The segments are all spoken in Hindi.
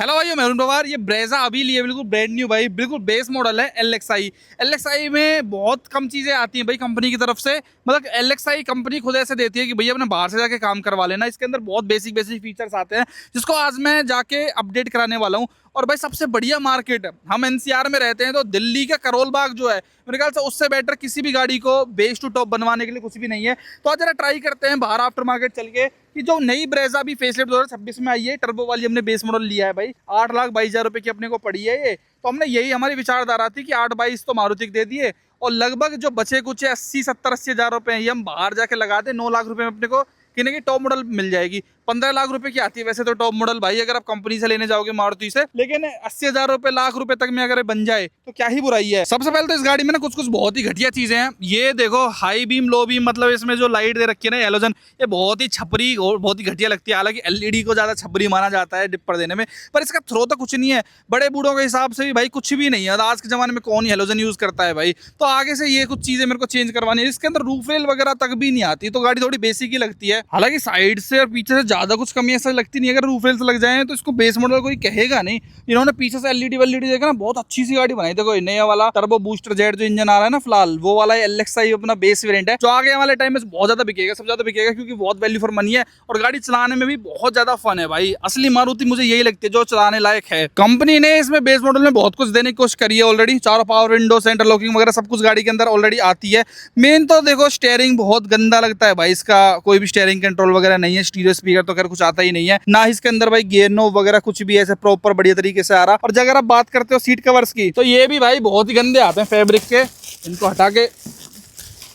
हेलो भाई, मैं अरुण पवार। ये ब्रेजा अभी लिए, बिल्कुल ब्रांड न्यू भाई, बिल्कुल बेस मॉडल है। एलएक्सआई में बहुत कम चीजें आती हैं भाई कंपनी की तरफ से। मतलब एलएक्सआई कंपनी खुद ऐसे देती है कि भैया अपने बाहर से जाके काम करवा लेना। इसके अंदर बहुत बेसिक बेसिक फीचर्स आते हैं जिसको आज मैं जाके अपडेट कराने वाला हूँ। और भाई सबसे बढ़िया मार्केट है, हम एनसीआर में रहते हैं तो दिल्ली का करोल बाग जो है मेरे ख्याल से उससे बेटर किसी भी गाड़ी को बेस टू टॉप बनवाने के लिए कुछ भी नहीं है। तो आज जरा ट्राई करते हैं बाहर आफ्टर मार्केट चल के कि जो नई ब्रेजा अभी फेसलिफ्ट 2026 में आई है, टर्बो वाली हमने बेस मॉडल लिया है भाई। 8,22,000 रुपए की अपने को पड़ी है ये। तो हमने यही हमारी विचारधारा थी कि 8,22 तो मारुति को दे दिए और लगभग जो बचे कुछ 80-70-80 हज़ार रुपए ये हम बाहर जाके लगा दे। 9 लाख रुपए में अपने को किने की टॉप मॉडल मिल जाएगी। 15 लाख रुपए की आती है वैसे तो टॉप मॉडल भाई, अगर आप कंपनी से लेने जाओगे मारुति से। लेकिन 80,000 रुपए लाख रुपए तक में अगर बन जाए तो क्या ही बुराई है। सबसे पहले तो इस गाड़ी में ना कुछ कुछ बहुत ही घटिया चीजें हैं। ये देखो हाई बीम लो बीम, मतलब इसमें जो लाइट दे रखी है ना हेलोजन, ये बहुत ही छपरी और बहुत ही घटिया लगती है। हालांकि एलईडी को ज्यादा छपरी माना जाता है डिपर देने में, पर इसका थ्रो तो कुछ नहीं है। बड़े बूढ़ों के हिसाब से भी भाई कुछ भी नहीं है। आज के जमाने में कौन हेलोजन यूज करता है भाई। तो आगे से ये कुछ चीजें मेरे को चेंज करवानी है। इसके अंदर रूफ रेल वगैरह तक भी नहीं आती, तो गाड़ी थोड़ी बेसिक ही लगती है। हालांकि साइड से और पीछे से ज्यादा कुछ कमी ऐसा लगती नहीं है। अगर रूफ रेल्स लग जाए तो इसको बेस मॉडल कोई कहेगा नहीं। इन्होंने पीछे से एलईडी वेलईडी देखा ना, बहुत अच्छी सी गाड़ी बनाई। देखो नया वाला टर्बो बूस्टर जेट जो इंजन आ रहा है ना फिलहाल, वो वाला एलएक्सआई अपना बेस वेरिएंट है जो आगे वाले टाइम में बहुत ज्यादा बिकेगा, सबसे ज्यादा बिकेगा क्योंकि बहुत वैल्यू फॉर मनी है और गाड़ी चलाने में भी बहुत ज्यादा फन है भाई। असली मारुति मुझे यही लगती है जो चलाने लायक है। कंपनी ने इसमें बेस मॉडल में बहुत कुछ देने की कोशिश करी है ऑलरेडी। चारों पावर विंडो, सेंटर लॉकिंग वगैरह सब कुछ गाड़ी के अंदर ऑलरेडी आती है। मेन तो देखो स्टीयरिंग बहुत गंदा लगता है भाई, इसका कोई भी स्टीयरिंग कंट्रोल वगैरह नहीं है। स्टीरियो स्पीकर तो खैर कुछ आता ही नहीं है ना। इसके अंदर भाई गियर नोब वगैरह कुछ भी ऐसे प्रॉपर बढ़िया तरीके से आ रहा। और अगर आप बात करते हो सीट कवर्स की, तो ये भी भाई बहुत ही गंदे आते हैं फैब्रिक के। इनको हटा के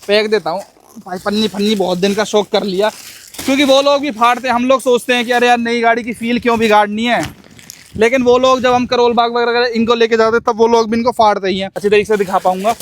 फेंक देता हूँ भाई। पन्नी फन्नी बहुत दिन का शौक कर लिया, क्योंकि वो लोग भी फाड़ते हैं। हम लोग सोचते हैं कि अरे यार नई गाड़ी की फील क्यों बिगाड़नी है, लेकिन वो लोग जब हम करोल बाग वगैरह इनको लेके जाते तब वो लोग भी इनको फाड़ते ही हैं। अच्छी तरीके से दिखा पाऊंगा।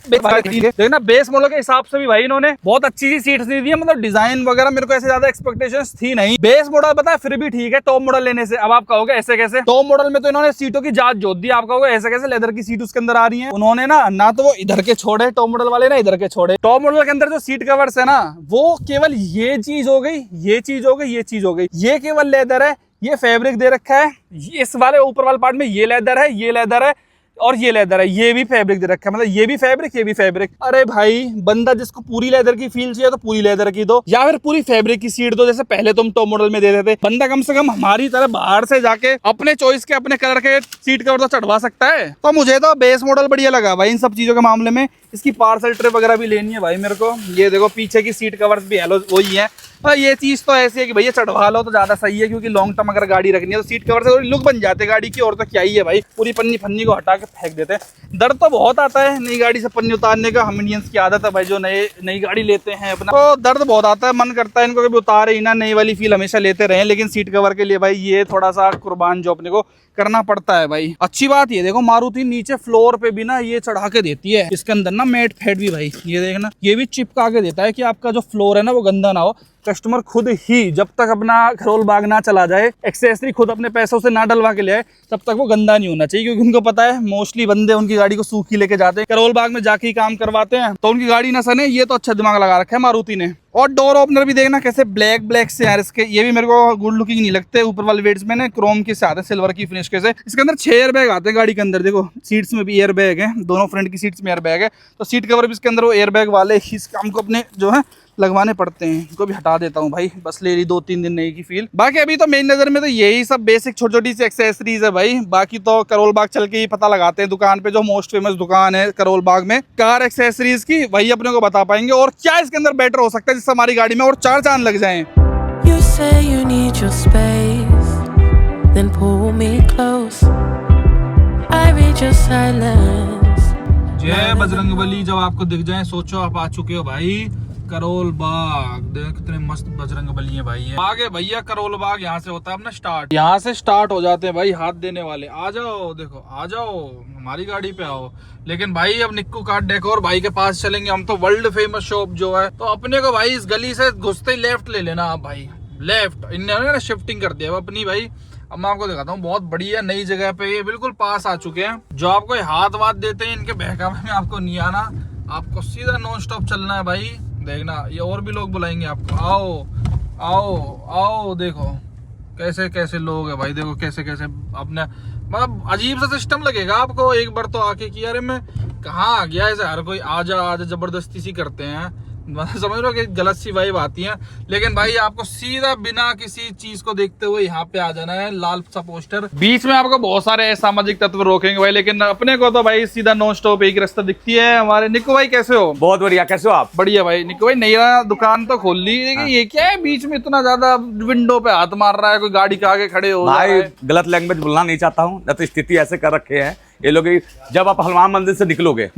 देखना बेस मॉडल के हिसाब से भी भाई इन्होंने बहुत अच्छी सी सीट्स दी है। मतलब डिजाइन वगैरह मेरे को ऐसे ज्यादा एक्सपेक्टेशंस थी नहीं। बेस मॉडल पता है फिर भी ठीक है टॉप मॉडल लेने से। अब आप कहोगे ऐसे कैसे, टॉप मॉडल में तो इन्होंने सीटों की जांच जोत दी। आप कहोगे ऐसे कैसे, लेदर की सीट उसके अंदर आ रही है। उन्होंने ना तो वो इधर के छोड़े टॉप मॉडल वाले, ना इधर के छोड़े। टॉप मॉडल के अंदर जो सीट कवर्स है ना, वो केवल ये चीज हो गई, ये चीज हो गई, ये चीज हो गई। ये केवल लेदर है, ये फैब्रिक दे रखा है। इस वाले ऊपर वाले पार्ट में ये लेदर है, ये लेदर है और ये लेदर है। ये भी फैब्रिक दे रखा है, मतलब ये भी फैब्रिक, ये भी फैब्रिक। अरे भाई बंदा जिसको पूरी लेदर की फील चाहिए तो पूरी लेदर की दो, या फिर पूरी फैब्रिक की सीट दो जैसे पहले तुम टॉप मॉडल में दे देते। बंदा कम से कम हमारी तरह बाहर से जाके अपने चॉइस के अपने कलर के सीट कवर तो चढ़वा सकता है। तो मुझे तो बेस मॉडल बढ़िया लगा भाई इन सब चीजों के मामले में। इसकी पार्सल ट्रे वगैरह भी लेनी है भाई मेरे को। ये देखो पीछे की सीट कवर्स भी हेलो वही है। ये चीज तो ऐसी है कि भैया चढ़वा लो तो ज्यादा सही है, क्योंकि लॉन्ग टर्म अगर गाड़ी रखनी है तो सीट कवर से लुक बन जाते गाड़ी की। और तो क्या ही है भाई, पूरी पन्नी फन्नी को हटा के फेंक देते हैं। दर्द तो बहुत आता है नई गाड़ी से पन्नी उतारने का। हम इंडियंस की आदत है भाई, जो नई गाड़ी लेते हैं अपना, तो दर्द बहुत आता है। मन करता है इनको कभी उतारे ही ना, नई वाली फील हमेशा लेते रहे। लेकिन सीट कवर के लिए भाई ये थोड़ा सा कुर्बान जो अपने को करना पड़ता है भाई। अच्छी बात ये देखो मारुति नीचे फ्लोर पे भी ना ये चढ़ा के देती है। इसके अंदर ना मैट फैट भी भाई ये देखना, ये भी चिपका के देता है कि आपका जो फ्लोर है ना वो गंदा ना हो। कस्टमर खुद ही जब तक अपना करोल बाग ना चला जाए, एक्सेसरी खुद अपने पैसों से ना डलवा के ले आए, तब तक वो गंदा नहीं होना चाहिए। क्योंकि उनको पता है मोस्टली बंदे उनकी गाड़ी को सूखी लेके जाते हैं, करोल बाग में जाके ही काम करवाते हैं, तो उनकी गाड़ी ना सने। ये तो अच्छा दिमाग लगा रखा है मारुति ने। और डोर ओपनर भी देखना कैसे ब्लैक से यार इसके, ये भी मेरे को गुड लुकिंग नहीं लगते। ऊपर वाले वेट्स में ना क्रोम के से आते हैं, सिल्वर की फिनिश के से। इसके अंदर 6 एयर बैग आते हैं गाड़ी के अंदर। देखो सीट्स में भी एयर बैग है, दोनों फ्रंट की सीट्स में एयर बैग है। तो सीट कवर भी इसके अंदर वो एयर बैग वाले ही हमको अपने जो है लगवाने पड़ते हैं। इनको भी हटा देता हूँ भाई, बस ले ली 2-3 दिन नई की फील। बाकी अभी तो मेरी नज़र में तो यही सब बेसिक छोटी छोटी सी एक्सेसरीज है भाई। बाकी तो करोल बाग चल के ही पता लगाते हैं दुकान पे, जो मोस्ट फेमस दुकान है करोल बाग में कार एक्सेसरीज की, वही अपने को बता पाएंगे और क्या इसके अंदर बेटर हो सकता है जिससे हमारी गाड़ी में और 4 चांद लग जाएं। You say you need your space, then pull me close. I read your silence. जय बजरंगबली जब आपको दिख जाए सोचो आप आ चुके हो भाई करोल बाग। देख कितने मस्त बजरंगबली है भाई। आगे भैया करोल बाग यहाँ से होता है अपना स्टार्ट, यहाँ से स्टार्ट हो जाते हैं भाई हाथ देने वाले। आ जाओ देखो, आ जाओ हमारी गाड़ी पे आओ। लेकिन भाई अब निक्कू कार डेकोर भाई के पास चलेंगे हम, तो वर्ल्ड फेमस शॉप जो है। तो अपने को भाई इस गली से घुसते ही लेफ्ट ले लेना आप भाई, लेफ्ट। इन्होंने ना शिफ्टिंग कर दिया अपनी भाई। अब मैं आपको दिखाता हूँ, बहुत बढ़िया नई जगह पे ये बिल्कुल पास आ चुके हैं। जो आपको हाथ वाथ देते हैं इनके बहकावे में आपको नहीं आना, आपको सीधा नॉन स्टॉप चलना है भाई। देखना ये और भी लोग बुलाएंगे आपको, आओ आओ आओ। देखो कैसे कैसे लोग हैं भाई, देखो कैसे कैसे अपने, मतलब अजीब सा सिस्टम लगेगा आपको एक बार तो आके कि अरे मैं कहाँ आ गया, ऐसे हर कोई आजा आजा जबरदस्ती सी करते हैं, मतलब समझ लो कि गलत सी वाइब आती है। लेकिन भाई आपको सीधा बिना किसी चीज को देखते हुए यहाँ पे आ जाना है, लाल सा पोस्टर, बीच में आपको बहुत सारे सामाजिक तत्व रोकेंगे भाई, लेकिन अपने को तो भाई सीधा नॉन स्टॉप एक रास्ता दिखती है। हमारे निक्कू भाई कैसे हो? बहुत बढ़िया, कैसे हो आप? बढ़िया भाई। निक्कू भाई नया दुकान तो खोल ली, लेकिन ये क्या है बीच में इतना ज्यादा विंडो पे हाथ मार रहा है, कोई गाड़ी के आगे खड़े हो भाई गलत लैंग्वेज बोलना नहीं चाहता हूँ, न तो स्थिति ऐसे कर रखे हैं ये लोग। जब आप हनुमान मंदिर से निकलोगे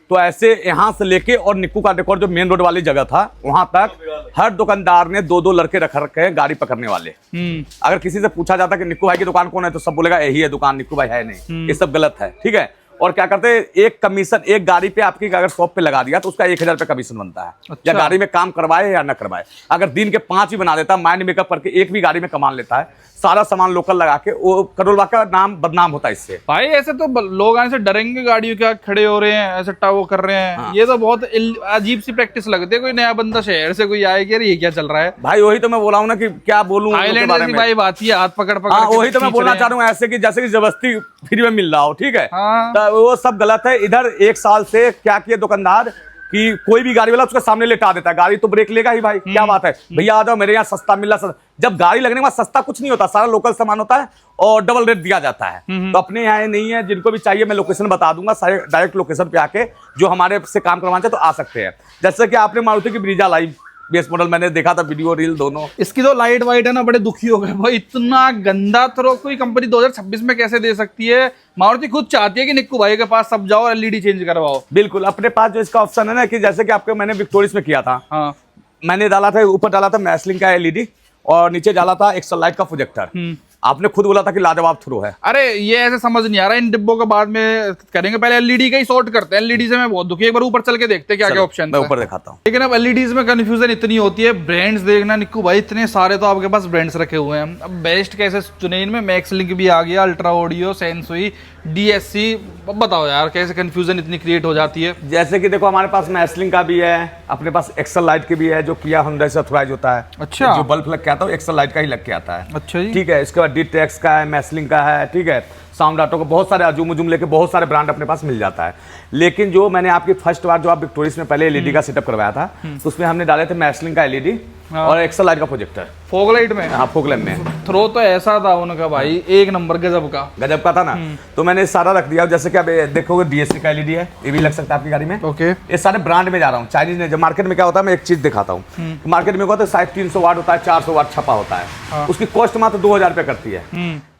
तो ऐसे यहाँ से लेके और निक्कू का डेकोर जो मेन रोड वाली जगह था वहां तक हर दुकानदार ने 2-2 लड़के रख रखे हैं गाड़ी पकड़ने वाले। अगर किसी से पूछा जाता कि निक्कू भाई की दुकान कौन है तो सब बोलेगा यही है दुकान, निक्कू भाई है नहीं। ये सब गलत है, ठीक है। और क्या करते हैं, एक कमीशन एक गाड़ी पे आपकी अगर शॉप पे लगा दिया तो उसका 1000 रुपये कमीशन बनता है। अच्छा। या गाड़ी में काम करवाए या ना करवाए, अगर दिन के 5 भी बना देता, माइंड मेकअप करके एक भी गाड़ी में कमा लेता है, सारा सामान लोकल लगा के, वो करोलवा का नाम बदनाम होता है इससे। भाई ऐसे तो लोग आने से डरेंगे, गाड़ियों के आगे खड़े हो रहे हैं, ऐसे वो कर रहे हैं। हाँ। ये तो बहुत अजीब सी प्रैक्टिस लगती है। कोई नया बंदा शहर से कोई आए कि ये क्या चल रहा है भाई, वही तो मैं बोला हूँ ना कि क्या बोलूं थाईलैंड जैसी भाई बात है, हाथ पकड़ पकड़। हाँ, वही तो मैं बोलना चाह रहा हूँ, ऐसे कि जैसे कि जबरदस्ती फ्री में मिल रहा हो, ठीक है। हाँ। तो वो सब गलत है। इधर 1 साल से क्या किए दुकानदार कि कोई भी गाड़ी वाला उसके सामने लेटा देता है, गाड़ी तो ब्रेक लेगा ही भाई, क्या बात है भैया आ जाओ मेरे यहाँ सस्ता मिल रहा। जब गाड़ी लगने के बाद सस्ता कुछ नहीं होता, सारा लोकल सामान होता है और डबल रेट दिया जाता है। तो अपने यहाँ नहीं है, जिनको भी चाहिए मैं लोकेशन बता दूंगा, सारे डायरेक्ट लोकेशन पे आके जो हमारे से काम करवाना चाहे तो आ सकते हैं। जैसे कि आपने मारुति की ब्रीजा लाई बेस मॉडल, मैंने देखा था वीडियो रील दोनों, इसकी तो लाइट वाइट है ना, बड़े दुखी हो गए भाई, इतना गंदा थ्रो कोई कंपनी 2026 में कैसे दे सकती है। मारुति खुद चाहती है कि निक्कू भाई के पास सब जाओ एलईडी चेंज करवाओ। बिल्कुल, अपने पास जो इसका ऑप्शन है ना, कि जैसे कि आपके मैंने विक्टोरियस में किया था। हाँ। मैंने डाला था, ऊपर डाला था मैसलिंग का एलईडी और नीचे डाला था एक्सल लाइट का प्रोजेक्टर। आपने खुद बोला था कि लाजवाब थ्रो है। अरे ये ऐसे समझ नहीं आ रहा, इन डिब्बों के बाद में करेंगे, पहले एलईडी का ही सॉर्ट करते हैं। एलईडी से मैं बहुत दुखी, एक बार ऊपर चल के देखते हैं क्या क्या ऑप्शन मैं ऊपर दिखाता हूँ। लेकिन अब एलईडीज में कंफ्यूजन इतनी होती है, ब्रांड्स देखना निक्कू भाई, इतने सारे तो आपके पास ब्रांड्स रखे हुए हैं, अब बेस्ट कैसे चुने? इनमें मैक्स लिंक भी आ गया, अल्ट्रा ऑडियो, सेंसुई, डीएससी, बताओ यार कैसे कंफ्यूजन इतनी क्रिएट हो जाती है। जैसे कि देखो हमारे पास मैसलिंग का भी है, अपने पास एक्सल लाइट के भी है, जो किया हुंडई से ऑथराइज होता है। अच्छा। जो बल्ब लग के आता है एक्सल लाइट का ही लग के आता है। अच्छा जी। ठीक है, इसके बाद डीटेक्स का है, मैसलिंग का है, ठीक है, साउंड ऑटो का, बहुत सारे अजूम उजूम लेके बहुत सारे ब्रांड अपने पास मिल जाता है। लेकिन जो मैंने आपकी फर्स्ट बार जो आप विक्टोरियस में पहले एलईडी का सेटअप करवाया था, तो उसमें हमने डाले थे मैसलिंग का एलईडी और एक्सल लाइट का प्रोजेक्टर। फॉग लाइट में? हाँ, फॉग लाइट में। थ्रो तो ऐसा था उनका भाई, एक नंबर गजब का था ना। तो मैंने सारा रख दिया। जैसे कि आप देखोगे डीएससी का एलईडी है, ये भी लग सकता है आपकी गाड़ी में। ओके। ये सारे ब्रांड में जा रहा हूँ, चाइनीज नहीं। जब मार्केट में क्या होता है, मैं एक चीज दिखाता हूँ। मार्केट में होता है शायद 300 वाट होता है, 400 वाट छपा होता है। उसकी कॉस्ट मात्र 2000 रुपये करती है।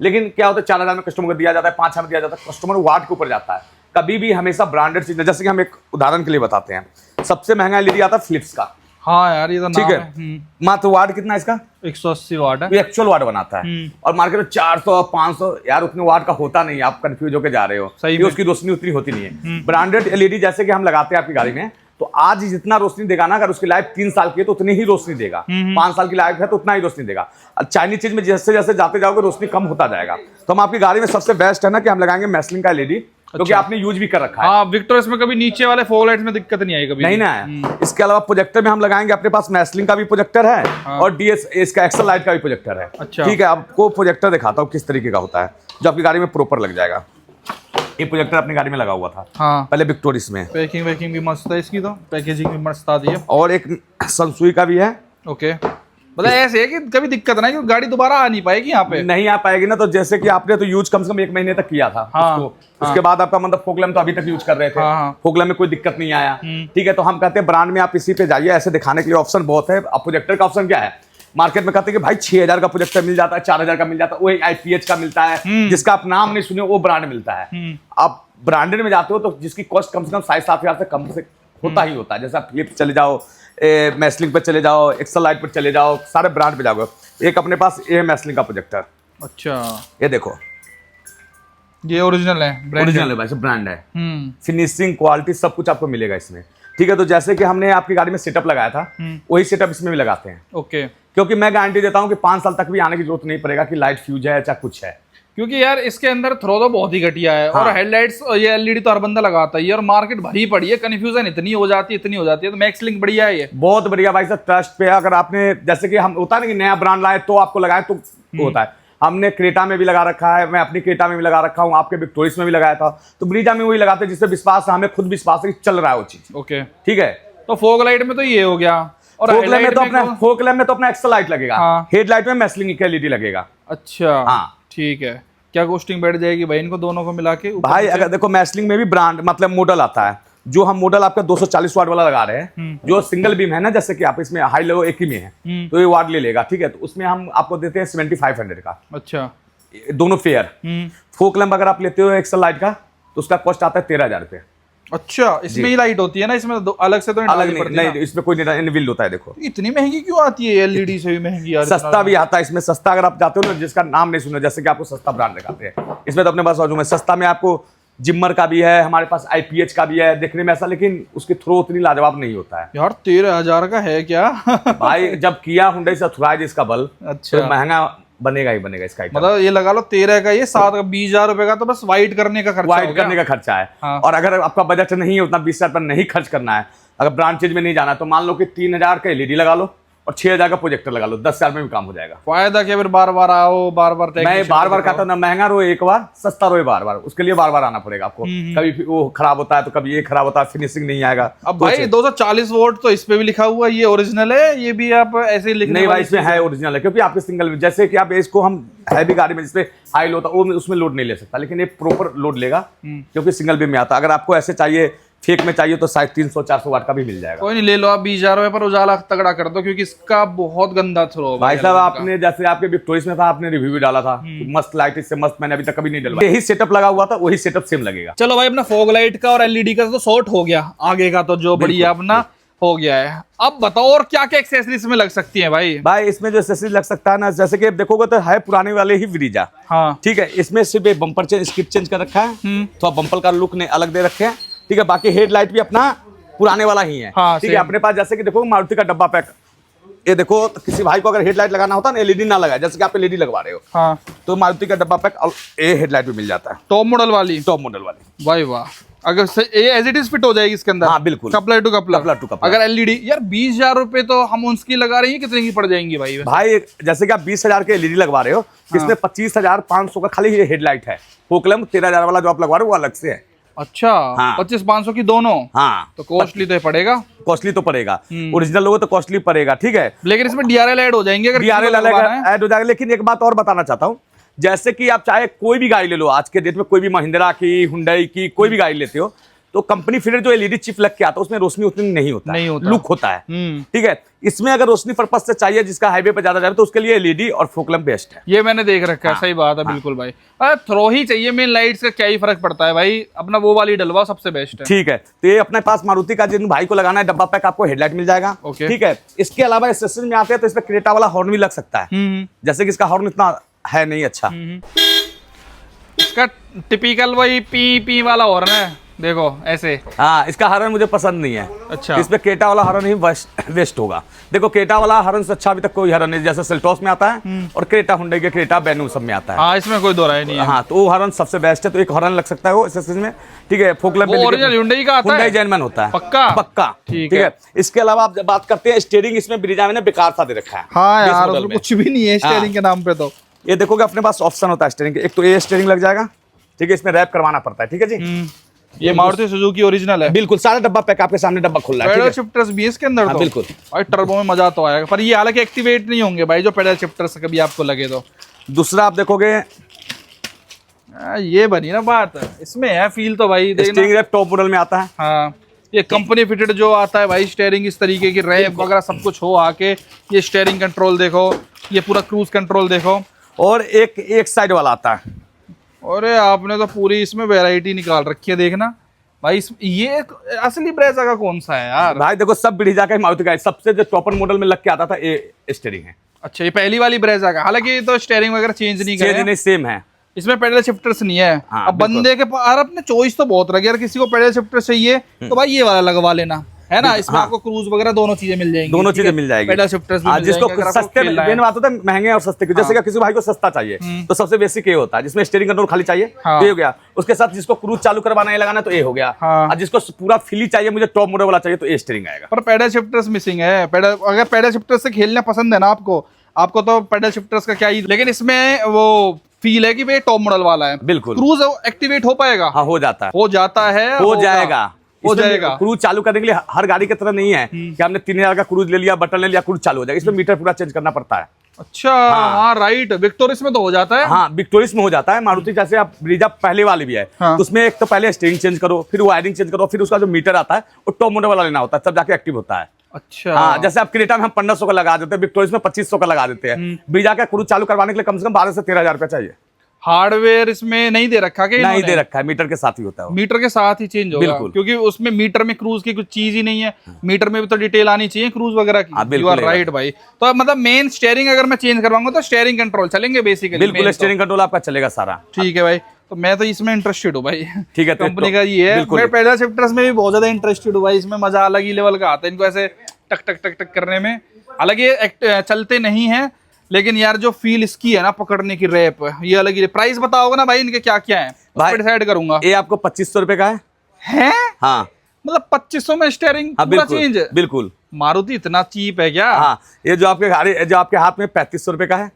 लेकिन क्या होता है, 4000 में कस्टमर को दिया जाता है, 5000 में दिया जाता है, कस्टमर वाट के ऊपर जाता है। कभी भी हमेशा ब्रांडेड चीज, जैसे कि हम एक उदाहरण के लिए बताते हैं, सबसे महंगा एलईडी आता है फिलिप्स का। हाँ यार ये तो ठीक है। मात्र वाट कितना है इसका? 180 वाट है। एक्चुअल वाट बनाता है। और मार्केट में 400 500 यार उतने वाट का होता नहीं, आप कंफ्यूज होकर जा रहे हो। सही, उसकी रोशनी उतनी होती नहीं है। ब्रांडेड एलईडी जैसे कि हम लगाते हैं आपकी गाड़ी में, तो आज जितना रोशनी देगा ना, अगर उसकी लाइफ 3 साल की है तो उतनी ही रोशनी देगा, 5 साल की लाइफ है तो उतना ही रोशनी देगा। चाइनीज चीज में जैसे जैसे जाते जाओगे रोशनी कम होता जाएगा। तो हम आपकी गाड़ी में सबसे बेस्ट है ना कि हम लगाएंगे मैसलिंग का एलईडी, क्योंकि आपने यूज भी कर रखा है। हाँ, विक्टोरियस में कभी नीचे वाले फॉग लाइट्स में दिक्कत नहीं आई कभी? नहीं ना। इसके अलावा प्रोजेक्टर में हम लगाएंगे, अपने पास मैसलिंग का भी प्रोजेक्टर है। हाँ। और डीएस इसका एक्सल लाइट का भी प्रोजेक्टर है। अच्छा। ठीक है, आपको प्रोजेक्टर दिखाता हूँ किस तरीके का होता है, जो आपकी गाड़ी में प्रॉपर लग जाएगा। ये प्रोजेक्टर अपनी गाड़ी में लगा हुआ था। हाँ। पहले विक्टोरियस में। पैकिंग वैकिंग भी मस्त है इसकी, तो पैकेजिंग भी मस्त आती है। और एक सेंसुई का भी है। ओके, मतलब ऐसे है कि कभी दिक्कत ना, क्योंकि गाड़ी दोबारा आ नहीं पाएगी यहाँ पे। नहीं आ पाएगी ना, तो जैसे कि आपने तो यूज कम से कम 1 महीने तक किया था। हाँ, उसके बाद आपका मतलब फोकलम तो अभी तक यूज कर रहे थे। फोकलम में कोई दिक्कत नहीं आया। ठीक है, तो हम कहते हैं ब्रांड में आप इसी पे जाइए, ऐसे दिखाने के लिए ऑप्शन बहुत है। अब प्रोजेक्टर का ऑप्शन क्या है, मार्केट में कहते हैं कि भाई 6000 का प्रोजेक्टर मिल जाता है, 4000 का मिल जाता है, वही IPH का मिलता है, जिसका आप नाम नहीं सुने वो ब्रांड मिलता है। आप ब्रांडेड में जाते हो तो जिसकी कॉस्ट कम से कम 7,500 से कम से होता ही होता है। जैसे आप फिलिप्स चले जाओ, मैसलिंग पे चले जाओ, एक्सल लाइट पे चले जाओ, सारे ब्रांड पे जाओगे। एक अपने पास ये मैसलिंग का प्रोजेक्टर। अच्छा, ये देखो, ये ओरिजिनल है, ओरिजिनल है भाई, ब्रांड है। फिनिशिंग क्वालिटी सब कुछ आपको मिलेगा इसमें। ठीक है, तो जैसे कि हमने आपकी गाड़ी में सेटअप लगाया था, वही सेटअप इसमें भी लगाते हैं। ओके। क्योंकि मैं गारंटी देता हूं कि 5 साल तक भी आने की जरूरत नहीं पड़ेगा कि लाइट फ्यूज है चाहे कुछ है। क्योंकि यार इसके अंदर थ्रो तो बहुत ही घटिया है। और हेडलाइट्स ये एलईडी तो हर बंदा लगाता ही है और मार्केट भरी पड़ी है, कंफ्यूजन इतनी हो जाती है तो मैक्स लिंक बढ़िया है ये। बहुत बढ़िया भाई साहब, ट्रस्ट पे। अगर आपने जैसे कि हम होता है ना कि नया ब्रांड लाए तो आपको लगाए तो होता है, हमने क्रेटा में भी लगा रखा है, मैं अपनी क्रेटा में भी लगा रखा हूँ, आपके विक्टोरियस में भी लगाया था, तो ब्रीजा में वही लगाते हैं जिससे विश्वास है, हमें खुद विश्वास है कि चल रहा है वो चीज। ओके ठीक है। तो फोग लाइट में तो ये हो गया, और फोक लैम्प में तो हेडलाइट अपना फोक लैम्प में तो अपना एक्स्ट्रा लाइट लगेगा। हाँ। हेडलाइट में मैसलिंग एलईडी लगेगा। अच्छा हाँ ठीक है। क्या कॉस्टिंग बैठ जाएगी भाई इनको दोनों को मिला के? भाई अगर देखो मैसलिंग में भी ब्रांड मतलब मॉडल आता है, जो हम मॉडल आपका 240 वाट वाला लगा रहे हैं, जो सिंगल बीम है ना, जैसे कि आप इसमें हाई लो एक ही में है तो ये वाट ले लेगा। ठीक है, तो उसमें हम आपको देते हैं 7500 का। अच्छा दोनों फेयर। फोक लैम्प अगर आप लेते हो एक्स्ट्रा लाइट का तो उसका कॉस्ट आता है 13,000 रुपये। अच्छा, इसमें ही लाइट होती है ना, इसमें अलग से तो अलग नहीं, इसमें कोई इनबिल्ट होता है। देखो इतनी महंगी क्यों आती है? एलईडी से भी महंगी यार। सस्ता भी आता है इसमें। सस्ता अगर आप जाते हो ना, जिसका नाम नहीं सुना, जैसे कि आपको सस्ता ब्रांड दिखाते हैं, इसमें तो अपने पास में सस्ता में आपको जिम्मर का भी है, हमारे पास आईपीएच का भी है, देखने में ऐसा, लेकिन उसकी थ्रो उतनी लाजवाब नहीं होता है यार। 13,000 का है क्या? भाई जब किया हुंडई से थोड़ा इसका बल, अच्छा, तो महंगा बनेगा ही बनेगा इसका। मतलब ये लगा लो 13 का, ये 7 का, 20,000 रुपए का तो बस वाइट करने का खर्चा, वाइट करने का खर्चा है। हाँ। और अगर आपका बजट नहीं है उतना 20,000 पर नहीं खर्च करना है, अगर ब्रांड चीज में नहीं जाना, तो मान लो कि 3,000 का एलईडी लगा लो और 6,000 का प्रोजेक्टर लगा लो, 10,000 में भी काम हो जाएगा। फायदा क्या फिर बार बार आओ, बार बार मैं बार बार कहता हूँ ना, महंगा रोए एक बार, सस्ता रोए बार बार, उसके लिए बार बार आना पड़ेगा आपको। कभी वो खराब होता है तो कभी ये खराब होता है, फिनिशिंग नहीं आएगा। अब भाई 240 वोल्ट तो इस पे भी लिखा हुआ है, ये ओरिजिनल है? ये भी आप ऐसे ही लिखने? नहीं भाई, इसमें है ओरिजिनल है, क्योंकि आपके सिंगल, जैसे कि आप इसको हम हैवी गाड़ी में जिसपे हाई लो होता है वो उसमें लोड नहीं ले सकता, लेकिन ये प्रॉपर लोड लेगा क्योंकि सिंगल बीम में आता है। अगर आपको ऐसे चाहिए, फेक में चाहिए, तो शायद 300-400 वाट का भी मिल जाएगा। कोई नहीं, ले लो आप 20,000 रुपए पर, उजाला तगड़ा कर दो, क्योंकि इसका बहुत गंदा थ्रो। भाई साहब आपने जैसे आपके विक्टोरियस में था, आपने रिव्यू भी डाला था, मस्त लाइट, इससे मस्त मैंने अभी तक कभी नहीं डलवाया। यही सेटअप लगा हुआ था, वही सेटअप सेम लगेगा। चलो भाई, अपना फॉग लाइट का और एलईडी का तो सॉर्ट हो गया, आगे का तो जो बढ़िया अपना हो गया है। अब बताओ और क्या क्या एक्सेसरीज में लग सकती है भाई? भाई इसमें जो एक्सेसरीज लग सकता है ना, जैसे कि देखोगे तो है पुराने वाले ही ब्रीजा। हाँ ठीक है, इसमें सिर्फ एक बम्पर चेंज, स्किट चेंज कर रखा है, तो बम्पर का लुक ने अलग दे रखे हैं। ठीक है, बाकी हेडलाइट भी अपना पुराने वाला ही है। हाँ, ठीक है, अपने पास जैसे कि देखो मारुति का डब्बा पैक, ये देखो, तो किसी भाई को अगर हेडलाइट लगाना होता है ना, एलईडी ना लगाए, जैसे कि आप एलईडी लगवा रहे हो, हाँ, तो मारुति का डब्बा पैक ये हेडलाइट भी मिल जाता है, टॉप मॉडल वाली। टॉप मॉडल वाली। भाई वाह, अगर ये एज इट इज फिट हो जाएगी इसके अंदर? हाँ बिल्कुल, coupler to coupler. Coupler to coupler. अगर एलईडी यार 20,000 रुपए तो हम उसकी लगा रही है, कितने की पड़ जाएंगी भाई? भाई जैसे कि आप 20,000 के एलईडी लगवा रहे हो, इसमें 25,500 का खाली हेडलाइट है। फोकलम 13,000 वाला जो आप लगवा रहे हो वो अलग से है। अच्छा, हाँ। 25,500 की दोनों? हाँ, तो कॉस्टली तो पड़ेगा। कॉस्टली तो पड़ेगा, ओरिजिनल लोगो तो कॉस्टली पड़ेगा। ठीक है, लेकिन इसमें डीआरएल ऐड हो जाएंगे, अगर डीआरएल ऐड हो जाएगा। लेकिन एक बात और बताना चाहता हूँ, जैसे कि आप चाहे कोई भी गाड़ी ले लो, आज के डेट में कोई भी महिंद्रा की, हुंडई की, कोई भी गाड़ी लेते हो, तो कंपनी फिर जो एलईडी चिप लग के आता है उसमें रोशनी उतनी नहीं होता, लुक होता है। ठीक है, इसमें अगर रोशनी पर्पज से चाहिए, जिसका हाईवे पे ज्यादा जाए, तो उसके लिए एलईडी और फोकलम बेस्ट है। ये मैंने देख रखा है। हाँ, सही बात है। हाँ, बिल्कुल भाई। थ्रो ही चाहिए, मेन लाइट से क्या ही फर्क पड़ता है भाई, अपना वो वाली डलवा सबसे बेस्ट है। ठीक है, तो ये अपने पास मारुति का जिन भाई को लगाना है डब्बा पैक, आपको हेडलाइट मिल जाएगा। ठीक है, इसके अलावा एक्सेसरीज में आते हैं तो इसमें क्रेटा वाला हॉर्न भी लग सकता है, जैसे कि इसका हॉर्न इतना है नहीं अच्छा। इसका टिपिकल वही पी पी वाला हॉर्न है, देखो ऐसे। हाँ, इसका हॉर्न मुझे पसंद नहीं है। अच्छा, इसमें केटा वाला हॉर्न ही वेस्ट होगा। देखो केटा वाला हॉर्न से अच्छा अभी तक कोई हॉर्न नहीं, जैसे सेल्टोस में आता है और क्रेटा, हुंडई के क्रेटा, बेनू सब में आता है। हाँ, इसमें कोई दो राय नहीं है। हाँ, तो वो हॉर्न सबसे बेस्ट है, तो एक हॉर्न लग सकता है वो एक्सेसरीज में। ठीक है, फोकलम में ओरिजिनल हुंडई का आता है, हुंडई जेनमन होता है, पक्का पक्का। ठीक है, इसके अलावा आप जब बात करते हैं स्टीयरिंग, इसमें ब्रीजा में बेकार सा दे रखा है। हाँ यार, कुछ भी नहीं है स्टीयरिंग के नाम पे। तो ये देखोगे अपने पास ऑप्शन होता है स्टीयरिंग के, एक तो ये स्टीयरिंग लग जाएगा। ठीक है, इसमें रैप करवाना पड़ता है। ठीक है जी, ये मारुति सुजुकी ओरिजिनल है, बिल्कुल। सारा डब्बा पैक आपके सामने डब्बा खुल रहा है। पेडल शिफ्टर्स भी है इसके अंदर। तो बिल्कुल भाई, टर्बो में मजा तो आएगा, पर ये हालांकि एक्टिवेट नहीं होंगे भाई, जो पेडल शिफ्टर्स कभी आपको लगे तो। दूसरा आप देखोगे, ये बनी ना बात, इसमें है फील तो भाई। स्टीयरिंग रैप टॉप मॉडल में आता है। हाँ, ये कंपनी फिटेड जो आता है भाई स्टीयरिंग, इस तरीके की रैप वगैरह सब कुछ हो आके। ये स्टीयरिंग कंट्रोल देखो, ये पूरा क्रूज कंट्रोल देखो, और एक साइड वाला आता है। अरे आपने तो पूरी इसमें वैरायटी निकाल रखी है, देखना भाई। ये असली ब्रेजा का कौन सा है यार? भाई देखो, सब ब्रीजा का मारुति का है, सबसे जो टॉपर मॉडल में लग के आता था ये स्टीयरिंग है। अच्छा, ये पहली वाली ब्रेजा का, हालांकि ये तो स्टीयरिंग वगैरह चेंज नहीं करे, सेम है। इसमें पेडल शिफ्टर्स नहीं है। हाँ, अब बंदे के पास अपने चॉइस तो बहुत रखे, अगर किसी को पेडल शिफ्टर चाहिए तो भाई ये वाला लगवा लेना। है ना, इसमें आपको क्रूज वगैरह दोनों चीजें मिल जाएंगी, दोनों चीजें मिल जाएगी। पेडल शिफ्टर्स भी मिल जिसको जाएंगे, अगर आपको सस्ते खेलना है। मेन बात होता है महंगे और सस्ते की, जैसे कि किसी भाई को सस्ता चाहिए तो सबसे बेसिक ये होता है, जिसमें स्टीयरिंग कंट्रोल खाली चाहिए तो ये हो गया। उसके साथ जिसको क्रूज चालू करवाना है लगाना तो ये हो गया, और जिसको पूरा फ्री चाहिए मुझे टॉप मॉडल वाला चाहिए तो ये स्टीयरिंग आएगा। पर पेडल शिफ्टर्स मिसिंग है। पेडल, अगर पेडल शिफ्टर्स से खेलना पसंद है ना आपको तो पेडल शिफ्टर्स का क्या ही, लेकिन इसमें वो फील है कि भाई टॉप मॉडल वाला है। बिल्कुल। क्रूज एक्टिवेट हो पाएगा? हाँ हो जाता है, हो जाएगा। क्रूज चालू करने के लिए हर गाड़ी की तरह नहीं है कि हमने 3000 का क्रूज ले लिया, बटन ले लिया, क्रूज चालू हो जाएगा। इसमें मीटर पूरा चेंज करना पड़ता है। अच्छा, हाँ राइट, विक्टोरियस में तो हो जाता है। हाँ विक्टोरियस में हो जाता है। मारुति जैसे आप ब्रीजा पहले वाली भी है तो उसमें एक तो पहले स्टीयरिंग चेंज करो, फिर वायरिंग चेंज करो, फिर उसका जो मीटर आता है वो टॉप मॉडल वाला लेना होता है, तब जाके एक्टिव होता है। अच्छा, हाँ जैसे आप क्रेटा में हम 1500 का लगा देते हैं, विक्टोरियस में 2500 का लगा देते हैं। ब्रीजा का क्रूज चालू करवाने के लिए कम से कम 12 से 13 हजार रुपया चाहिए। हार्डवेयर इसमें नहीं दे रखा कि नहीं दे रखा है, मीटर के साथ ही होता है वो। मीटर के साथ ही चेंज होगा, बिल्कुल। क्योंकि उसमें मीटर में क्रूज की कुछ चीज ही नहीं है। मीटर में भी तो डिटेल आनी चाहिए क्रूज वगैरह की। यू आर राइट भाई। तो मतलब मेन स्टीयरिंग अगर मैं चेंज करवाऊंगा तो स्टीयरिंग कंट्रोल चलेंगे बेसिकली। बिल्कुल, स्टीयरिंग कंट्रोल आपका चलेगा सारा। ठीक है भाई, तो मैं तो इसमें इंटरेस्टेड हूँ भाई। ठीक है, कंपनी का ये है। मैं पेडल शिफ्टर्स में भी बहुत ज्यादा इंटरेस्टेड हूँ भाई। इसमें मजा अलग ही लेवल का आता है, इनको ऐसे टक टक टक टक करने में। हालांकि ये चलते नहीं है, लेकिन यार जो फील इसकी है ना पकड़ने की रैप, ये अलग ही। प्राइस बताओगे ना भाई इनके क्या क्या है, भाई डिसाइड करूंगा। ये आपको 2500 रुपए का है। हाँ मतलब 2500 में स्टीयरिंग पूरा चेंज? बिल्कुल। मारुति इतना चीप है क्या? हाँ, ये जो आपके गाड़ी जो आपके हाथ में 3500 रुपए का है।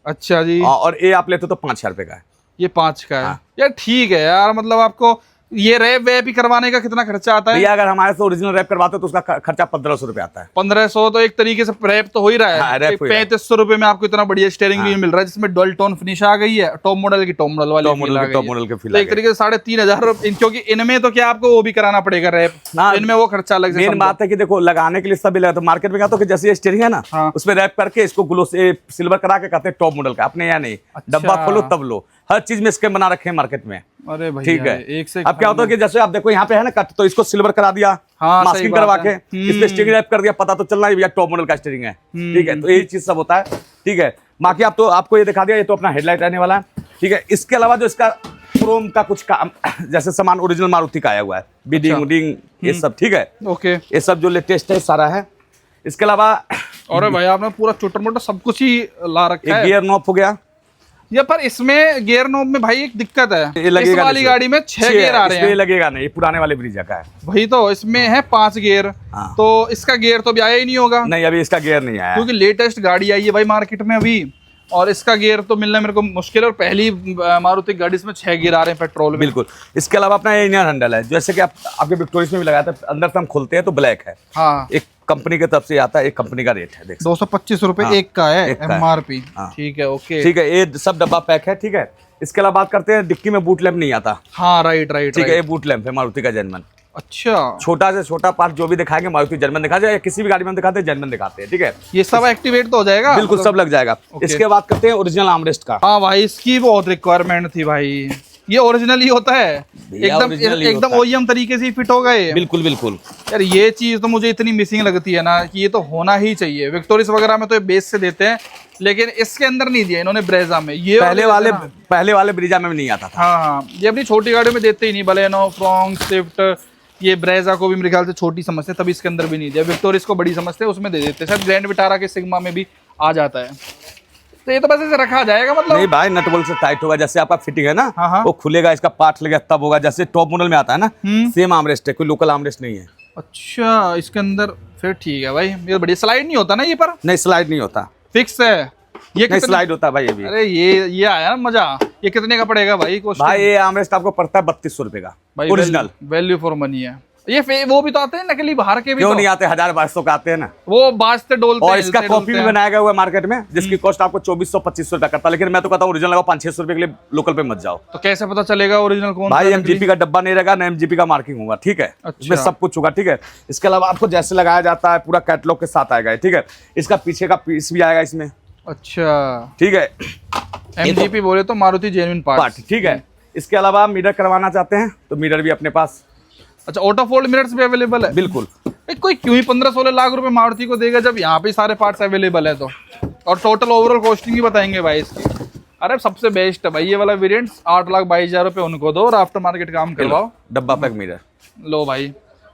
अच्छा जी। और ये आप लेते तो 5000 रुपए का है। ये 5 का है यार। ठीक है यार, मतलब आपको ये रैप वैप ही करवाने का कितना खर्चा आता है? भैया अगर हमारे से ओरिजिनल रैप करवाते हो तो उसका खर्चा 1500 रुपए आता है। 1500 तो एक तरीके से रैप तो हो ही रहा है। हाँ, 3500 रुपए में आपको इतना बढ़िया स्टीयरिंग भी मिल रहा है, जिसमें डुअल टोन फिनिश आ गई है, टॉप मॉडल वाली टॉप मॉडल के फील। एक तरीके से 3500 रुपए, क्योंकि इनमें तो क्या आपको वो भी कराना पड़ेगा रैप, इनमें वो खर्चा अलग से। मेन बात है कि देखो लगाने के लिए सब लगा, तो मार्केट में क्या तो जैसे स्टीयरिंग है ना उसमें रैप करके इसको ग्लो से सिल्वर करा के कहते हैं टॉप मॉडल का। अपने यहाँ नहीं, डब्बा खोलो तब लो, हर चीज में स्कैम बना रखे हैं मार्केट में। अरे भाई ठीक है। एक से अब क्या होता है कि जैसे आप देखो यहाँ पे है ना कट, तो इसको सिल्वर करा दिया, मास्किंग करवा के इस पे स्टीयरिंग रैप कर दिया, पता तो चल रहा है भैया टॉप मॉडल का स्टीयरिंग है। ठीक है, तो यही चीज सब होता है। ठीक है, बाकी आप तो आपको ये दिखा दिया, ये तो अपना हेडलाइट रहने वाला है। ठीक है, इसके अलावा जो इसका क्रोम का कुछ काम जैसे सामान ओरिजिनल मारुति का आया हुआ है, बीडिंग उडिंग ये सब। ठीक है, ओके, ये सब जो लेटेस्ट है सारा है। इसके अलावा अरे भाई आपने पूरा छोटा मोटा सब कुछ ही ला रखा है। गियर नॉब हो गया ये, पर इसमें गियर नॉब में भाई एक दिक्कत है, इस वाली गाड़ी में 6 गियर आ रहे हैं। लगेगा नहीं, ये पुराने वाले ब्रीजा का है भाई। तो इसमें है 5 गियर। तो इसका गियर तो अभी आया ही नहीं होगा। नहीं, अभी इसका गियर नहीं आया, क्योंकि लेटेस्ट गाड़ी आई है भाई मार्केट में अभी, और इसका गियर तो मिलना मेरे को मुश्किल है। और पहली मारुति गाड़ी इसमें 6 गियर आ रहे हैं पेट्रोल में। बिल्कुल। इसके अलावा अपना इनर हैंडल है, जैसे कि आपके विक्टोरियस में भी लगाया था, अंदर से हम खोलते हैं तो ब्लैक है। हाँ, एक कंपनी की तरफ से आता है, एक कंपनी का रेट है, देख 225 रुपए एक का है MRP। ठीक है, ओके, ठीक है, ये सब डब्बा पैक है। ठीक है, इसके अलावा बात करते हैं, डिक्की में बूट लैंप नहीं आता। हाँ राइट राइट। ठीक है, ये बूट लैंप है मारुति का जर्मन। अच्छा, छोटा से छोटा पार्ट जो भी दिखाएंगे मारुति जर्मन दिखा जाए, किसी भी गाड़ी में दिखाते हैं जर्मन दिखाते हैं। ठीक है, ये सब एक्टिवेट तो हो जाएगा? बिल्कुल, सब लग जाएगा। इसके बाद करते हैं ओरिजिनल आर्मरेस्ट का। हाँ भाई, इसकी बहुत रिक्वायरमेंट थी भाई। ये ओरिजिनल ही होता है एकदम ओईएम तरीके से फिट होगा ये। बिल्कुल बिल्कुल यार, ये चीज तो मुझे इतनी मिसिंग लगती है ना कि ये तो होना ही चाहिए। विक्टोरियस वगैरह में तो ये बेस से देते हैं, लेकिन इसके अंदर नहीं दिया इन्होंने ब्रेजा में। ये पहले वाले ब्रीजा में भी नहीं आता था। हाँ, ये अपनी छोटी गाड़ियों में देते ही नहीं, बलेनो, फ्रॉन्क, स्विफ्ट, ये ब्रेजा को भी मेरे ख्याल से छोटी समझते हैं, तभी इसके अंदर भी नहीं दिया। विक्टोरियस को बड़ी समझते हैं, उसमें दे देते हैं। शायद ग्रैंड विटारा के सिग्मा में भी आ जाता है। तो ये तो बस ऐसे रखा जाएगा, मतलब नहीं भाई, नट बोल्ट से टाइट होगा। जैसे आपका फिटिंग है ना, वो खुलेगा, इसका पार्ट लगेगा तब होगा। जैसे टॉप मॉडल में आता है ना, सेम आर्मरेस्ट है, कोई लोकल आर्मरेस्ट नहीं है। अच्छा, इसके अंदर फिर ठीक है भाई। ये बढ़िया स्लाइड नहीं होता ना ये? पर नहीं, स्लाइड नहीं होता, फिक्स है ये। नहीं स्लाइड होता भाई ये भी। अरे ये आया ना मजा। ये कितने का पड़ेगा भाई? भाई ये आर्मरेस्ट आपको पड़ता है 3200 रुपए का, ओरिजिनल। वैल्यू फॉर मनी है ये। वो भी तो आते हैं नकली बाहर के भी। क्यों तो नहीं आते, 1000-1200 का आते हैं ना, वो बाजते डोलते हैं। और इसका कॉपी भी बनाया गया हुआ है मार्केट में, जिसकी कॉस्ट आपको 2400-2500 रुपया करता है। लेकिन मैं तो कहता हूँ ओरिजिनल लगाओ, 500-600 रुपए के लिए लोकल पे मत जाओ। तो कैसे पता चलेगा ओरिजिनल कौन? भाई MGP का डब्बा नहीं रहेगा, ना MGP का मार्किंग होगा। ठीक है, इसमें सब कुछ होगा। ठीक है, इसके अलावा आपको जैसे लगाया जाता है पूरा कैटलॉग के साथ आएगा। ठीक है, इसका पीछे का पीस भी आएगा इसमें। अच्छा, ठीक है, MGP बोले तो मारुति जेन्युइन पार्ट। ठीक है, इसके अलावा आप मिरर करवाना चाहते हैं तो मिरर भी अपने पास। अच्छा, ऑटो फोल्ड मिरर्स भी अवेलेबल है? बिल्कुल। कोई क्यों ही 15-16 लाख रुपए मारुति को देगा जब यहाँ पे सारे पार्ट्स अवेलेबल है तो। और टोटल ओवरऑल कॉस्टिंग भी बताएंगे भाई इसकी। अरे सबसे बेस्ट है भाई ये वाला वेरिएंट। 8,22,000 रुपए उनको दो और आफ्टर मार्केट काम करवाओ। डब्बा पैक मिरर लो भाई,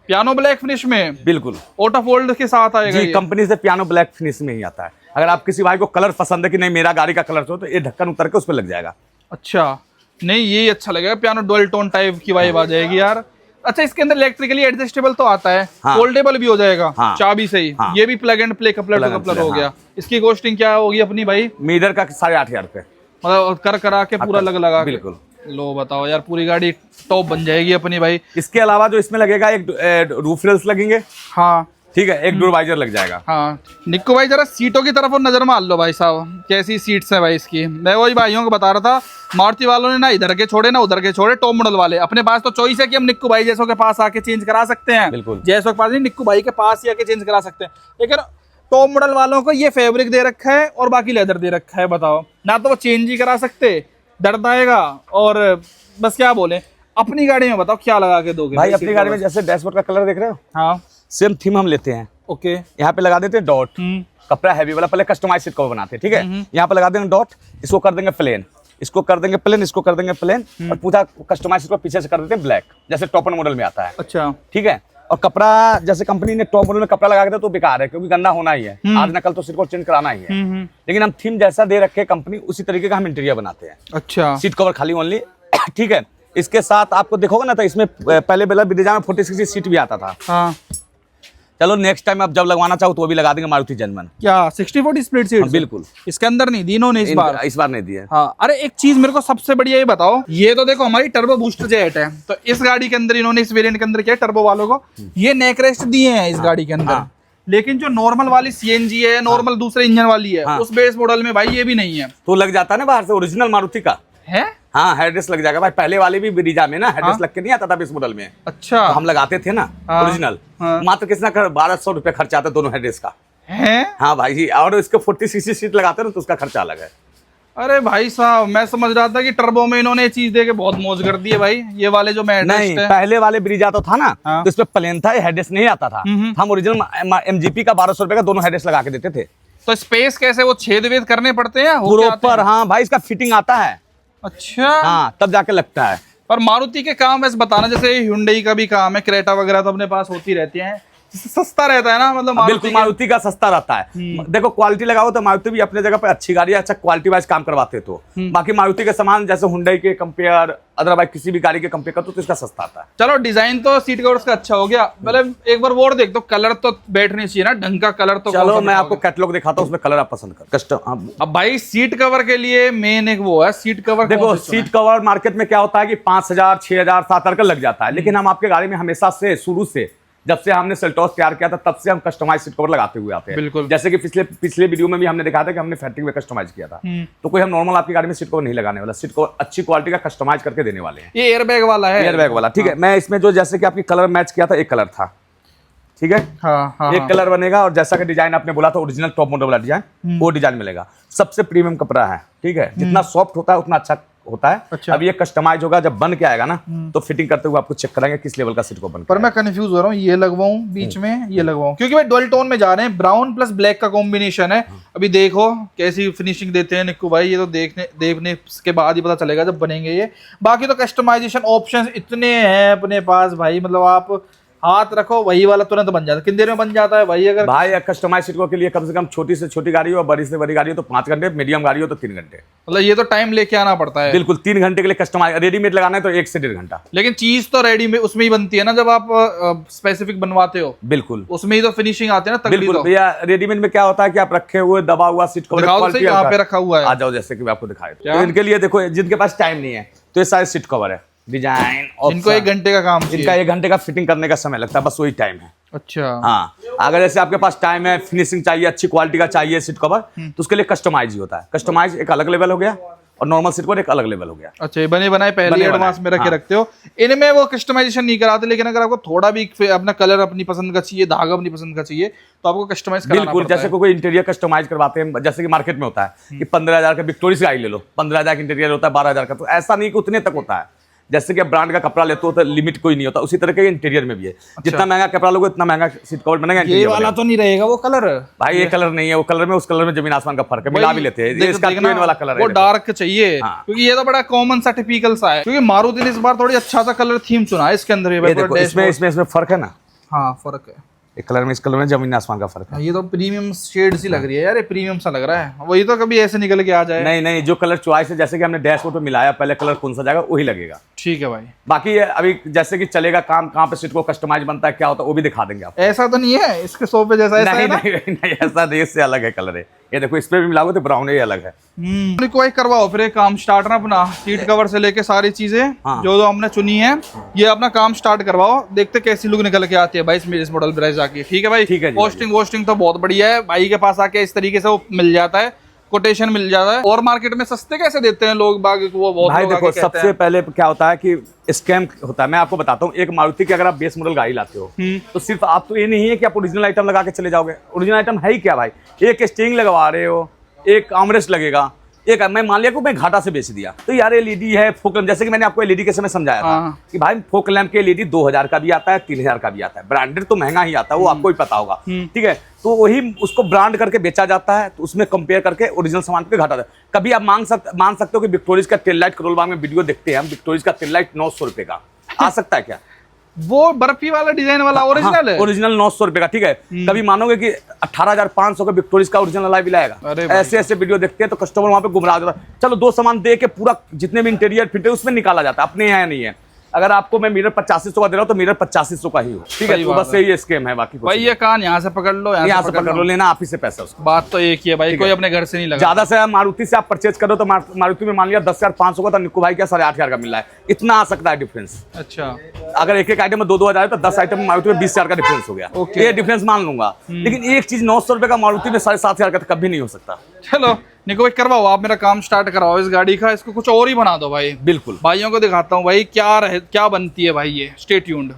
पियानो ब्लैक फिनिश में, बिल्कुल ऑटो फोल्ड के साथ आएगा जी, ये। कंपनी से पियानो ब्लैक फिनिश में ही आता है। अगर आप किसी भाई को कलर पसंद है कि नहीं मेरा गाड़ी का कलर हो, तो ये ढक्कन उतर के उस पर लग जाएगा। अच्छा, नहीं ये अच्छा लगेगा, पियानो डुअल टोन टाइप की वाइब आ जाएगी यार। अच्छा, इसके अंदर इलेक्ट्रिकली एडजस्टेबल तो आता है, हाँ। फोल्डेबल भी हो जाएगा, हाँ। चाबी से ही। हाँ। ये भी plug and play, coupler to coupler हो गया। इसकी कॉस्टिंग क्या होगी अपनी भाई? मीटर का 8,500 रुपये, मतलब कर करा के पूरा लग लगा के। बिल्कुल। लो बताओ यार, पूरी गाड़ी टॉप बन जाएगी अपनी भाई। इसके अलावा जो इसमें लगेगा, एक रूफ रेल्स लगेंगे, हाँ ठीक है, एक डोर वाइजर लग जाएगा। हाँ। निक्को भाई जरा सीटों की तरफ और नजर मार लो भाई साहब, कैसी सीट्स हैं भाई इसकी। मैं वही भाइयों को बता रहा था, मारुति वालों ने ना इधर के छोड़े ना उधर के छोड़े, टॉप मॉडल वाले। अपने पास तो चॉइस है कि हम निक्को भाई जैसों के पास आके चेंज करा सकते हैं, बिल्कुल। जैसों के पास नहीं, निक्को भाई के पास ही आके चेंज करा सकते हैं। लेकिन टॉप मॉडल वालों को ये फैब्रिक दे रखा है और बाकी लेदर दे रखा है। बताओ, ना तो वो चेंज ही करा सकते, दर्द आएगा, और बस क्या बोले। अपनी गाड़ी में बताओ क्या लगा के दोगे भाई? अपनी गाड़ी में जैसे डैशबोर्ड का कलर देख रहे हो, हाँ सेम थीम हम लेते हैं। ओके। यहाँ पे लगा देते हैं डॉट, कपड़ा हैवी वाला, पहले कस्टमाइज सीट कवर बनाते हैं, ठीक है। यहाँ पे लगा देंगे डॉट, इसको कर देंगे प्लेन, इसको कर देंगे प्लेन, इसको कर देंगे प्लेन, और पूरा कस्टमाइज सीट को पीछे से कर देते हैं ब्लैक, जैसे टॉपर मॉडल में आता है। अच्छा, ठीक है। और कपड़ा जैसे कंपनी ने टॉप मॉडल में कपड़ा लगा के दिया तो बेकार है, क्योंकि गंदा होना ही है, आज न कल तो सीट को चेंज कराना ही है। लेकिन हम थीम जैसा दे रखे कंपनी, उसी तरीके का हम इंटीरियर बनाते हैं। अच्छा, सीट कवर खाली ओनली, ठीक है। इसके साथ आपको देखोगे ना, तो इसमें पहले बेला ब्रिजा में 46 सीट भी आता था। हाँ। चलो नेक्स्ट टाइम आप जब लगवाना चाहो तो वो भी लगा देंगे मारुति जर्मन। क्या 60-40 स्प्लिट सीट? बिल्कुल। इसके अंदर नहीं दी इन्होंने इस बार नहीं दी है। हाँ। अरे एक चीज मेरे को सबसे बढ़िया ये बताओ, ये तो देखो हमारी टर्बो बूस्टर जेट है, तो इस गाड़ी के अंदर इन्होंने, इस वेरिएंट के अंदर क्या है, टर्बो वालों को ये नेक रेस्ट दिए हैं इस गाड़ी के अंदर। लेकिन जो नॉर्मल वाली सीएनजी है, नॉर्मल दूसरे इंजन वाली है, उस बेस मॉडल में भाई ये भी नहीं है। तो लग जाता है ना बाहर से, ओरिजिनल मारुति का है। हाँ, हेडरेस्ट लग जाएगा भाई। पहले वाले भी ब्रिजा में ना हेडरेस्ट लग के नहीं आता था बेस मॉडल में। अच्छा। तो हम लगाते थे ना ओरिजिनल। मात्र कितना 1200 रुपए खर्चा आता है दोनों हेडरेस्ट का। है? हाँ भाई जी, और इसके 40-60 सीट लगाते हैं ना तो उसका खर्चा अलग है। अरे भाई साहब, मैं समझ रहा था कि टर्बो में इन्होंने ये चीज दे के बहुत मौज कर दी है भाई। ये वाले जो मैं नहीं, पहले वाले ब्रिजा तो था ना, हाँ। तो इसमें प्लेन था, हेडरेस्ट नहीं आता था। हम ओरिजिनल एमजीपी का 1200 रुपए का दोनों हेडरेस्ट लगा के देते थे। तो स्पेस कैसे, वो छेद वेद करने पड़ते हैं प्रॉपर? हाँ भाई, इसका फिटिंग आता है। अच्छा। हाँ, तब जाके लगता है। पर मारुति के काम वैसे बताना, जैसे हुंडई का भी काम है, क्रेटा वगैरह तो अपने पास होती रहती हैं, सस्ता रहता है ना, मतलब बिल्कुल मारुति का सस्ता रहता है। देखो क्वालिटी लगाओ तो मारुति भी अपने जगह पे अच्छी गाड़ी है, अच्छा क्वालिटी वाइज काम करवाते तो। बाकी मारुति के सामान जैसे हुंडई के कंपेयर, अदरवाइज किसी भी गाड़ी के कंपेयर करते तो इसका सस्ता आता है। चलो, डिजाइन तो सीट कवर्स का अच्छा हो गया, मतलब एक बार वो देख दो, कलर तो बैठने चाहिए ना, ढंग का कलर तो। चलो मैं आपको कैटलॉग दिखाता हूँ, उसमें कलर आप पसंद कर कस्टम। अब भाई सीट कवर के लिए मेन एक वो है, सीट कवर। देखो सीट कवर मार्केट में क्या होता है कि 5000, 6000, 7000 का लग जाता है, लेकिन हम आपके गाड़ी में हमेशा से, शुरू से, जब से हमने सेल्टॉस तैयार किया था तब से हम कस्टमाइज सीट कवर लगाते हुए आते हैं। बिल्कुल। जैसे कि पिछले वीडियो में भी हमने दिखाया था कि हमने फैक्ट्री में कस्टमाइज किया था। तो कोई हम नॉर्मल आपकी गाड़ी में सीट कवर नहीं लगाने वाला, सीट कवर अच्छी क्वालिटी का कस्टमाइज करके देने वाले हैं। ये एयरबैग वाला है? एयरबैग वाला, ठीक है। मैं इसमें जो जैसे कि आपकी कलर मैच किया था, एक कलर था, ठीक है। हाँ, एक कलर बनेगा, और जैसा कि डिजाइन आपने बोला था ओरिजिनल टॉप मॉडल वाला डिजाइन, वो डिजाइन मिलेगा। सबसे प्रीमियम कपड़ा है, ठीक है। जितना सॉफ्ट होता है उतना अच्छा होता है। अच्छा। अब ये कस्टमाइज होगा, जब बन के आएगा ना तो फिटिंग करते हुए आपको चेक कराएंगे किस लेवल का सीट को बन। पर मैं कंफ्यूज हो रहा हूँ, ये लगवाऊं बीच में, ये लगवाऊं, क्योंकि भाई डुअल टोन में जा रहे हैं, ब्राउन प्लस ब्लैक का कॉम्बिनेशन है। अभी देखो कैसी फिनिशिंग देते हैं निक्कू भाई, ये तो देखने के बाद ही पता चलेगा जब बनेंगे ये। बाकी तो कस्टमाइजेशन ऑप्शंस इतने हैं अपने पास भाई, मतलब आप हाथ रखो वही वाला तुरंत बन जाता है। कितनी देर में बन जाता है भाई? अगर भाई कस्टमाइज सीट के लिए कम से कम छोटी से छोटी गाड़ी हो और बड़ी से बड़ी गाड़ी हो तो 5 घंटे, मीडियम गाड़ी हो तो 3 घंटे। मतलब ये तो टाइम लेके आना पड़ता है। बिल्कुल, 3 घंटे के लिए कस्टमाइज। रेडीमेड लगाना है तो 1 से 1.5 घंटा। लेकिन चीज तो रेडी में उसमें ही बनती है ना, जब आप स्पेसिफिक बनवाते हो। बिल्कुल, उसमें ही तो फिनिशिंग आती है ना, तगड़ी। बिल्कुल भैया। रेडीमेड में क्या होता है कि आप रखे हुए दबा हुआ सीट कवर यहाँ पे रखा हुआ है। आ जाओ, जैसे कि मैं आपको दिखाया। तो इनके लिए देखो, जिनके पास टाइम नहीं है तो ये सारे सीट कवर है, डिजाइन, इनको 1 घंटे का काम, इनका 1 घंटे का फिटिंग करने का समय लगता है, बस वही टाइम है। अच्छा। हाँ, अगर जैसे आपके पास टाइम है, फिनिशिंग चाहिए, अच्छी क्वालिटी का चाहिए सीट कवर, तो उसके लिए कस्टमाइज ही होता है। कस्टमाइज एक अलग लेवल हो गया और नॉर्मल सीट कवर एक अलग लेवल हो गया। अच्छा, ये बने बनाए पहले एडवांस में रखे रखते हो। इनमें वो कस्टमाइजेशन नहीं कराते, लेकिन अगर आपको थोड़ा भी अपना कलर अपनी पसंद का चाहिए, धागा अपनी पसंद का चाहिए, तो आपको कस्टमाइज कराना बिल्कुल। पड़ता जैसे है। कोई इंटीरियर कस्टमाइज करवाते हैं, जैसे कि मार्केट में होता है कि 15,000 का विक्टोरियस गाड़ी ले लो, 15,000 का इंटीरियर होता है, 12,000 का। तो ऐसा नहीं कि उतने तक होता है। जैसे कि ब्रांड का कपड़ा लेते हो तो लिमिट कोई नहीं होता, उसी तरह के इंटीरियर में भी है। जितना महंगा कपड़ा लोगे उतना महंगा सीट कवर बनेगा। ये वाला तो नहीं रहेगा वो कलर? भाई ये कलर नहीं है, वो कलर में उस कलर में जमीन आसमान का फर्क है, मिला भी लेते हैं। ये इसका प्लेन वाला कलर है, वो डार्क चाहिए। हाँ। क्योंकि ये तो बड़ा कॉमन सा टिपिकल सा है, क्योंकि मारुति ने इस बार थोड़ी अच्छा सा कलर थीम चुना है इसके अंदर। इसमें फर्क है ना, हाँ फर्क है, एक कलर में इस कलर में जमीन आसमान का फर्क है। ये तो प्रीमियम शेड सी लग रही है यार, ये प्रीमियम सा लग रहा है। वही तो कभी ऐसे निकल के आ जाए। नहीं नहीं, जो कलर चॉइस है, जैसे कि हमने डैशबोर्ड पे मिलाया, पहले कलर कौन सा जाएगा वही लगेगा। ठीक है भाई। बाकी ये अभी जैसे कि चलेगा काम, कहाँ पे सीट को कस्टमाइज बनता है, क्या होता है, वो भी दिखा देंगे आप। ऐसा तो नहीं है इसके सोफे जैसा? ऐसा नहीं है ना? नहीं नहीं, ऐसा नहीं, इससे अलग है कलर है। ये देखो इस पे भी मिलाओगे तो ब्राउन ही अलग है। कोई करवाओ फिर एक काम स्टार्ट ना अपना, सीट कवर से लेके सारी चीजें हाँ। जो जो हमने चुनी है, ये अपना काम स्टार्ट करवाओ, देखते कैसी लुक निकल के आती है भाई इस मॉडल ब्रेजा की। ठीक है भाई, ठीक है जी, पोस्टिंग तो बहुत बढ़िया है भाई के पास आके इस तरीके से वो मिल जाता है, कोटेशन मिल जाता है। और मार्केट में सस्ते कैसे देते हैं लोग बाग को? वो बहुत भाई लोग देखो, आके कहते सबसे हैं। पहले क्या होता है कि स्कैम होता है। मैं आपको बताता हूँ, एक मारुति की अगर आप बेस मॉडल गाड़ी लाते हो तो सिर्फ आप तो ये नहीं है कि आप ओरिजिनल आइटम लगा के चले जाओगे। ओरिजिनल आइटम है ही क्या भाई? एक स्टीयरिंग लगवा रहे हो, एक आर्मरेस्ट लगेगा, एक मैं मान लिया को मैं घाटा से बेच दिया तो यार एलईडी है, फोक लैंप, जैसे कि मैंने आपको एलईडी के समय समझाया था कि भाई फोक लैंप के एलईडी 2000 का भी आता है, 3000 का भी आता है। ब्रांडेड तो महंगा ही आता है, वो आपको भी पता होगा। ठीक है, तो वही उसको ब्रांड करके बेचा जाता है, तो उसमें कंपेयर करके ओरिजिनल सामान पे घाटा है। कभी आप मान सकते हो कि विक्टोरियज का टेल लाइट, करोल बाग में वीडियो देखते हैं हम, विक्टोरियज का टेल लाइट 900 रुपए का आ सकता है क्या? वो बर्फी वाला डिजाइन वाला ओरिजिनल है, ओरिजिनल 900 रुपए का। ठीक है, कभी मानोगे कि 18,500 का विक्टोरियज का ओरिजिनल लाइव लाएगा? ऐसे ऐसे वीडियो देखते हैं तो कस्टमर वहां पे गुमराह हो जाता है। चलो दो सामान दे के पूरा जितने भी इंटीरियर फिट है उसमें निकाला जाता है, अपने यहाँ नहीं है। अगर आपको मैं मिरर 8500 का दे रहा हूँ तो मिरर 8500 का ही हो। ठीक है, तो बस यही स्कीम है, बाकी भाई ये कान यहाँ से पकड़ लो, यहाँ से पकड़ लो, लेना आप ही से पैसा उसका। बात तो एक ही है भाई, कोई अपने घर से नहीं लगा। ज्यादा से मारुति से आप परचेज करो तो मारुति में मान लिया 10,500 का, तो निक्कू भाई क्या 8,500 का मिल रहा है, इतना आ सकता है डिफरेंस। अच्छा, अगर एक एक आइटम में 2-2 हजार है तो 10 आइटम में मारुति में 20,000 का डिफरेंस हो गया। ये डिफरेंस मान लूंगा, लेकिन एक चीज 900 रुपए का मारुति में 7,500 का कभी नहीं हो सकता। चलो निको भाई करवाओ, आप मेरा काम स्टार्ट कराओ इस गाड़ी का, इसको कुछ और ही बना दो भाई। बिल्कुल, भाइयों को दिखाता हूँ भाई क्या बनती है भाई, ये स्टे ट्यून्ड।